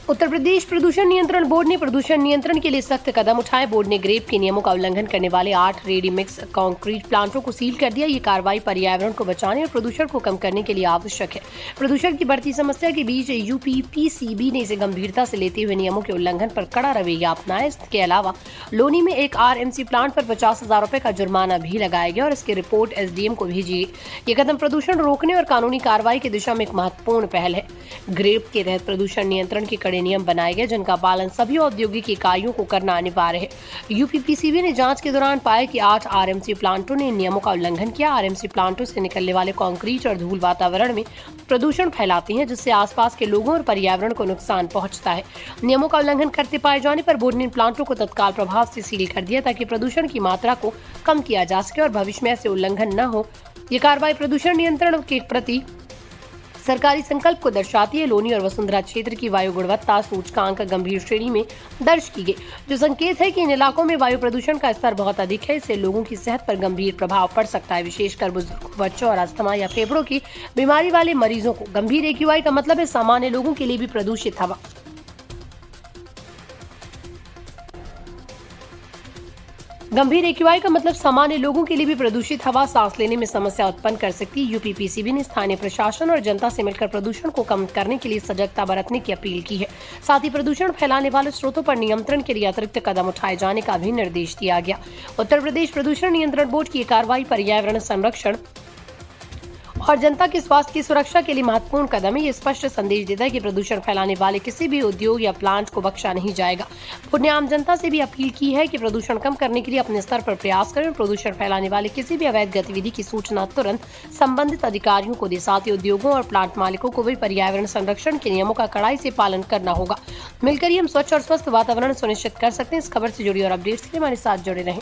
उत्तर प्रदेश प्रदूषण नियंत्रण बोर्ड ने प्रदूषण नियंत्रण के लिए सख्त कदम उठाए। बोर्ड ने ग्रेप के नियमों का उल्लंघन करने वाले 8 रेडी मिक्स कंक्रीट प्लांटों को सील कर दिया। ये कार्रवाई पर्यावरण को बचाने और प्रदूषण को कम करने के लिए आवश्यक है। प्रदूषण की बढ़ती समस्या के बीच यूपीपीसीबी ने इसे गंभीरता से लेते हुए नियमों के उल्लंघन पर कड़ा रवैया अपनाया। इसके अलावा लोनी में एक आरएमसी प्लांट पर 50,000 रुपए का जुर्माना भी लगाया गया और इसकी रिपोर्ट एसडीएम को भेजी। ये कदम प्रदूषण रोकने और कानूनी कार्रवाई की दिशा में एक महत्वपूर्ण पहल है। ग्रेप के तहत प्रदूषण नियंत्रण के कड़े नियम बनाए गए, जिनका पालन सभी औद्योगिक इकाइयों को करना अनिवार्य है। यूपीपीसीबी ने जांच के दौरान पाया कि 8 आरएमसी प्लांटों ने इन नियमों का उल्लंघन किया। आरएमसी प्लांटों से निकलने वाले कंक्रीट और धूल वातावरण में प्रदूषण फैलाते हैं, जिससे आसपास के लोगों और पर्यावरण को नुकसान पहुंचता है। नियमों का उल्लंघन करते पाए जाने पर बोर्ड ने इन प्लांटों को तत्काल प्रभाव से सील कर दिया, ताकि प्रदूषण की मात्रा को कम किया जा सके और भविष्य में ऐसे उल्लंघन न हो। ये कार्रवाई प्रदूषण नियंत्रण के प्रति सरकारी संकल्प को दर्शाती है। लोनी और वसुंधरा क्षेत्र की वायु गुणवत्ता सूचकांक गंभीर श्रेणी में दर्ज की गई, जो संकेत है कि इन इलाकों में वायु प्रदूषण का स्तर बहुत अधिक है। इससे लोगों की सेहत पर गंभीर प्रभाव पड़ सकता है, विशेषकर बुजुर्गों, बच्चों और अस्थमा या फेफड़ों की बीमारी वाले मरीजों को। गंभीर एक्यूआई का मतलब है सामान्य लोगों के लिए भी प्रदूषित हवा। गंभीर एक्यूआई का मतलब सामान्य लोगों के लिए भी प्रदूषित हवा सांस लेने में समस्या उत्पन्न कर सकती है। यूपीपीसीबी ने स्थानीय प्रशासन और जनता से मिलकर प्रदूषण को कम करने के लिए सजगता बरतने की अपील की है। साथ ही प्रदूषण फैलाने वाले स्रोतों पर नियंत्रण के लिए अतिरिक्त कदम उठाए जाने का भी निर्देश दिया गया। उत्तर प्रदेश प्रदूषण नियंत्रण बोर्ड की कार्रवाई पर्यावरण संरक्षण और जनता के स्वास्थ्य की सुरक्षा के लिए महत्वपूर्ण कदम है। ये स्पष्ट संदेश देता है कि प्रदूषण फैलाने वाले किसी भी उद्योग या प्लांट को बख्शा नहीं जाएगा। बोर्ड ने आम जनता से भी अपील की है कि प्रदूषण कम करने के लिए अपने स्तर पर प्रयास करें। प्रदूषण फैलाने वाले किसी भी अवैध गतिविधि की सूचना तुरंत संबंधित अधिकारियों को दे। साथ ही उद्योगों और प्लांट मालिकों को भी पर्यावरण संरक्षण के नियमों का कड़ाई से पालन करना होगा। मिलकर ही हम स्वच्छ और स्वस्थ वातावरण सुनिश्चित कर सकते हैं। इस खबर से जुड़ी और अपडेट्स के लिए हमारे साथ जुड़े रहें।